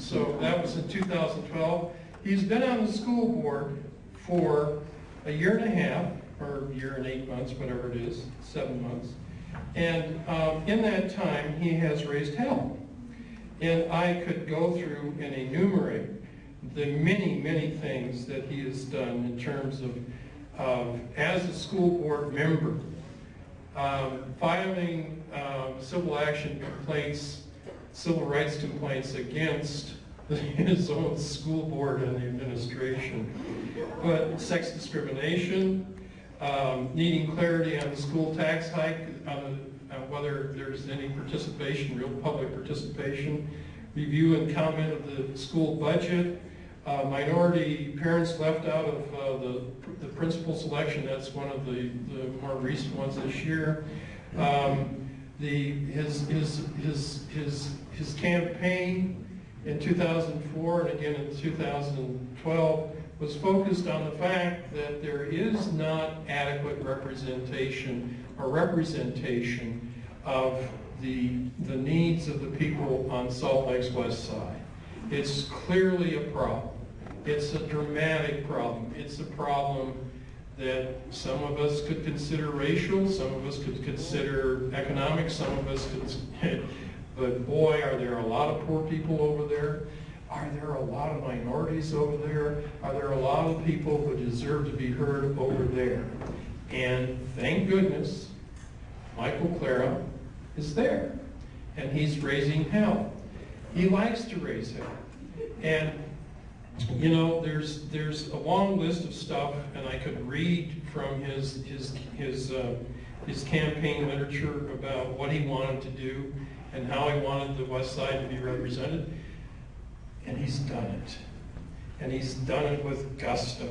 So that was in 2012. He's been on the school board for a year and a half, or a year and 8 months, whatever it is, 7 months. And in that time, he has raised hell. And I could go through and enumerate the many, many things that he has done in terms of as a school board member, filing civil action complaints, civil rights complaints against his own school board and the administration. But sex discrimination, needing clarity on the school tax hike, whether there's any participation, real public participation, review and comment of the school budget, minority parents left out of the principal selection. That's one of the more recent ones this year. His campaign in 2004 and again in 2012 was focused on the fact that there is not adequate representation of the needs of the people on Salt Lake's west side. It's clearly a problem. It's a dramatic problem. It's a problem that some of us could consider racial, some of us could consider economic, some of us could, but boy, are there a lot of poor people over there. Are there a lot of minorities over there? Are there a lot of people who deserve to be heard over there? And thank goodness, Michael Clára is there, and he's raising hell. He likes to raise hell. And you know, there's a long list of stuff, and I could read from his campaign literature about what he wanted to do and how he wanted the West Side to be represented, and he's done it. And he's done it with gusto.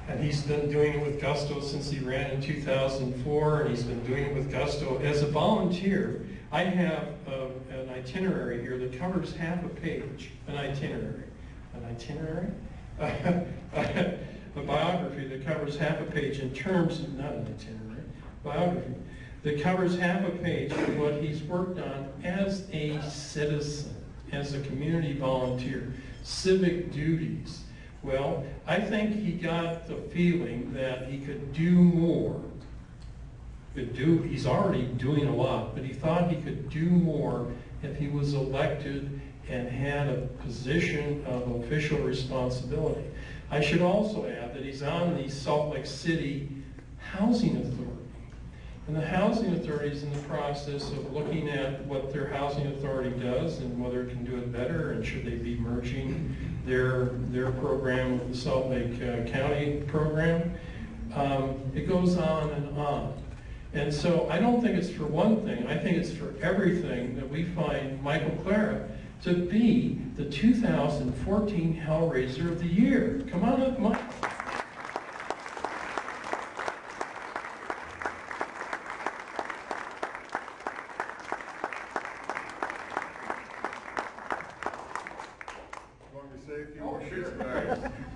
And he's been doing it with gusto since he ran in 2004, and he's been doing it with gusto. As a volunteer, I have an itinerary here that covers half a page, an itinerary. An itinerary? A biography that covers half a page in terms of, not an itinerary, biography, that covers half a page of what he's worked on as a citizen, as a community volunteer, civic duties. Well, I think he got the feeling that he could do more. He's already doing a lot, but he thought he could do more if he was elected and had a position of official responsibility. I should also add that he's on the Salt Lake City Housing Authority. And the Housing Authority is in the process of looking at what their housing authority does and whether it can do it better, and should they be merging their program with the Salt Lake County program. It goes on and on. And so I don't think it's for one thing, I think it's for everything that we find Michael Clára to be the 2014 Hellraiser of the Year. Come on up, Mike.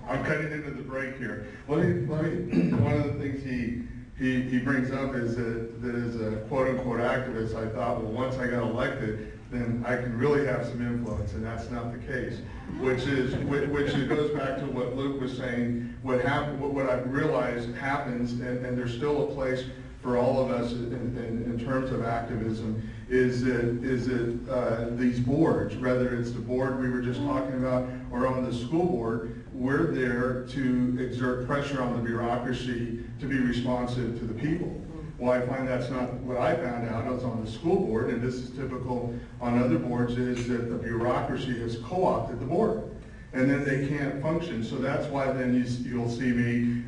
I'm cutting into the break here. Let me, one of the things he brings up is that as a quote-unquote activist, I thought, well, once I got elected, then I can really have some influence, and that's not the case. Which goes back to what Luke was saying. What I've realized happens, and there's still a place for all of us in terms of activism, is that these boards, whether it's the board we were just talking about or on the school board, we're there to exert pressure on the bureaucracy to be responsive to the people. Well, I find that's not what I found out. I was on the school board, and this is typical on other boards, is that the bureaucracy has co-opted the board, and then they can't function. So that's why then you'll see me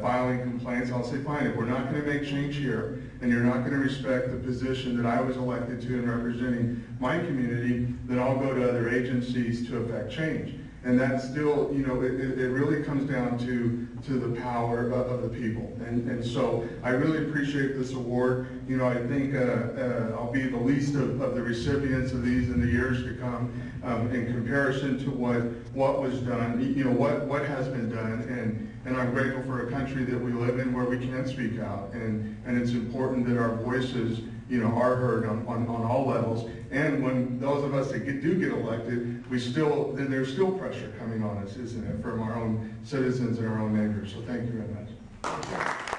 filing complaints. I'll say, fine, if we're not going to make change here, and you're not going to respect the position that I was elected to in representing my community, then I'll go to other agencies to effect change. And that's still, you know, it really comes down to the power of the people. And so I really appreciate this award. You know, I think I'll be the least of the recipients of these in the years to come in comparison to what was done, you know, what has been done. And I'm grateful for a country that we live in where we can speak out. And it's important that our voices are heard on all levels. And when those of us that do get elected, then there's still pressure coming on us, isn't it, from our own citizens and our own neighbors. So thank you very much.